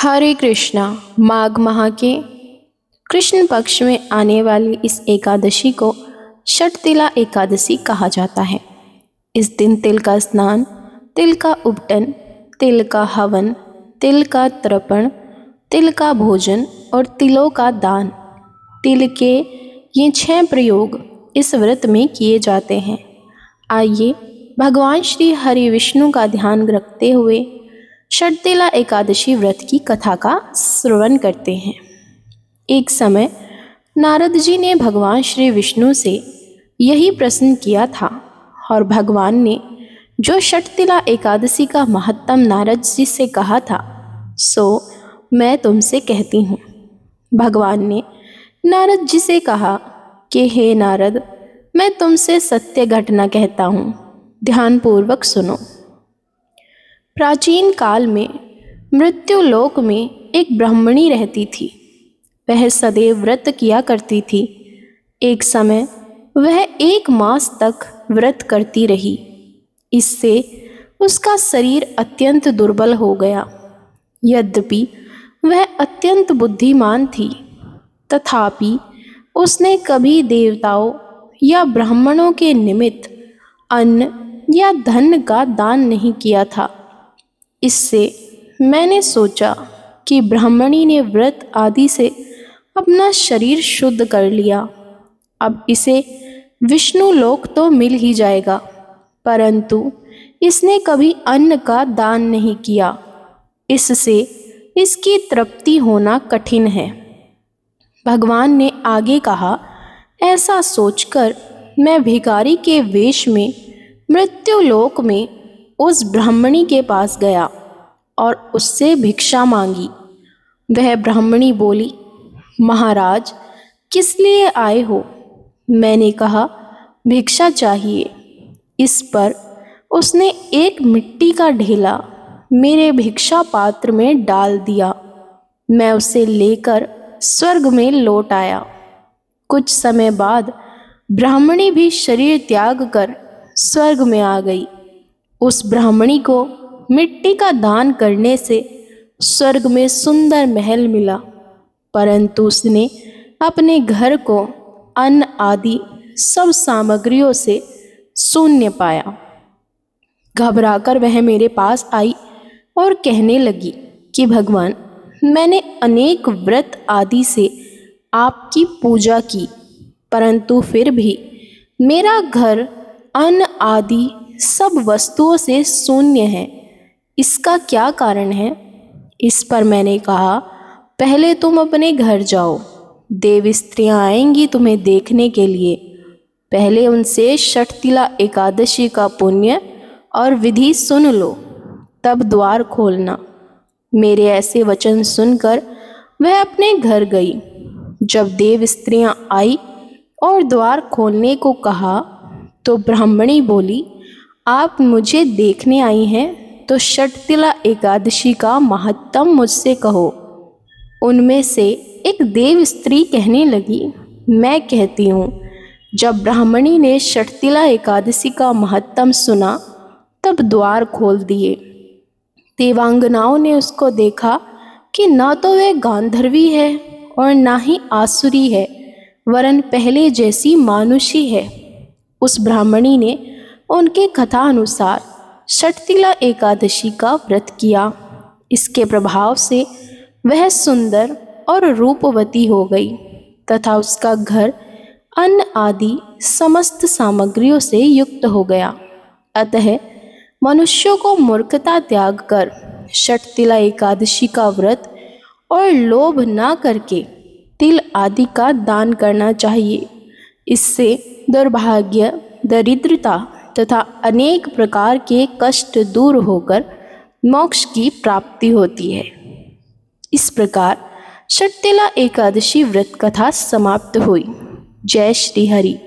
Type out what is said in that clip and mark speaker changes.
Speaker 1: हरे कृष्णा। माघ माह के कृष्ण पक्ष में आने वाली इस एकादशी को षटतिला एकादशी कहा जाता है। इस दिन तिल का स्नान, तिल का उपटन, तिल का हवन, तिल का तर्पण, तिल का भोजन और तिलों का दान, तिल के ये 6 प्रयोग इस व्रत में किए जाते हैं। आइए भगवान श्री हरि विष्णु का ध्यान रखते हुए षटतिला एकादशी व्रत की कथा का श्रवण करते हैं। एक समय नारद जी ने भगवान श्री विष्णु से यही प्रश्न किया था और भगवान ने जो षटतिला एकादशी का महत्तम नारद जी से कहा था सो मैं तुमसे कहती हूँ। भगवान ने नारद जी से कहा कि हे नारद, मैं तुमसे सत्य घटना कहता हूँ, ध्यानपूर्वक सुनो। प्राचीन काल में मृत्यु लोक में एक ब्राह्मणी रहती थी। वह सदैव व्रत किया करती थी। एक समय वह 1 मास तक व्रत करती रही। इससे उसका शरीर अत्यंत दुर्बल हो गया। यद्यपि वह अत्यंत बुद्धिमान थी, तथापि उसने कभी देवताओं या ब्राह्मणों के निमित्त अन्न या धन का दान नहीं किया था। इससे मैंने सोचा कि ब्राह्मणी ने व्रत आदि से अपना शरीर शुद्ध कर लिया। अब इसे विष्णु लोक तो मिल ही जाएगा, परंतु इसने कभी अन्न का दान नहीं किया। इससे इसकी तृप्ति होना कठिन है। भगवान ने आगे कहा, ऐसा सोचकर मैं भिखारी के वेश में मृत्यु लोक में उस ब्राह्मणी के पास गया और उससे भिक्षा मांगी। वह ब्राह्मणी बोली, महाराज, किस लिए आए हो? मैंने कहा, भिक्षा चाहिए। इस पर उसने एक मिट्टी का ढेला मेरे भिक्षा पात्र में डाल दिया। मैं उसे लेकर स्वर्ग में लौट आया। कुछ समय बाद ब्राह्मणी भी शरीर त्याग कर स्वर्ग में आ गई। उस ब्राह्मणी को मिट्टी का दान करने से स्वर्ग में सुंदर महल मिला, परंतु उसने अपने घर को अन्न आदि सब सामग्रियों से शून्य पाया। घबराकर वह मेरे पास आई और कहने लगी कि भगवान, मैंने अनेक व्रत आदि से आपकी पूजा की, परंतु फिर भी मेरा घर अन्न आदि सब वस्तुओं से शून्य है। इसका क्या कारण है? इस पर मैंने कहा, पहले तुम अपने घर जाओ, देव स्त्रियां आएंगी तुम्हें देखने के लिए। पहले उनसे षटतिला एकादशी का पुण्य और विधि सुन लो, तब द्वार खोलना। मेरे ऐसे वचन सुनकर वह अपने घर गई। जब देव स्त्रियां आई और द्वार खोलने को कहा तो ब्राह्मणी बोली, आप मुझे देखने आई हैं तो षटतिला एकादशी का महत्तम मुझसे कहो। उनमें से एक देव स्त्री कहने लगी, मैं कहती हूँ, जब ब्राह्मणी ने षटतिला एकादशी का महत्तम सुना तब द्वार खोल दिए। देवांगनाओं ने उसको देखा कि ना तो वह गांधर्वी है और ना ही आसुरी है, वरन पहले जैसी मानुषी है। उस ब्राह्मणी ने उनके कथा अनुसार षटतिला एकादशी का व्रत किया। इसके प्रभाव से वह सुंदर और रूपवती हो गई तथा उसका घर अन्न आदि समस्त सामग्रियों से युक्त हो गया। अतः मनुष्यों को मूर्खता त्याग कर षटतिला एकादशी का व्रत और लोभ न करके तिल आदि का दान करना चाहिए। इससे दुर्भाग्य, दरिद्रता तथा अनेक प्रकार के कष्ट दूर होकर मोक्ष की प्राप्ति होती है। इस प्रकार षटतिला एकादशी व्रत कथा समाप्त हुई। जय श्री हरि।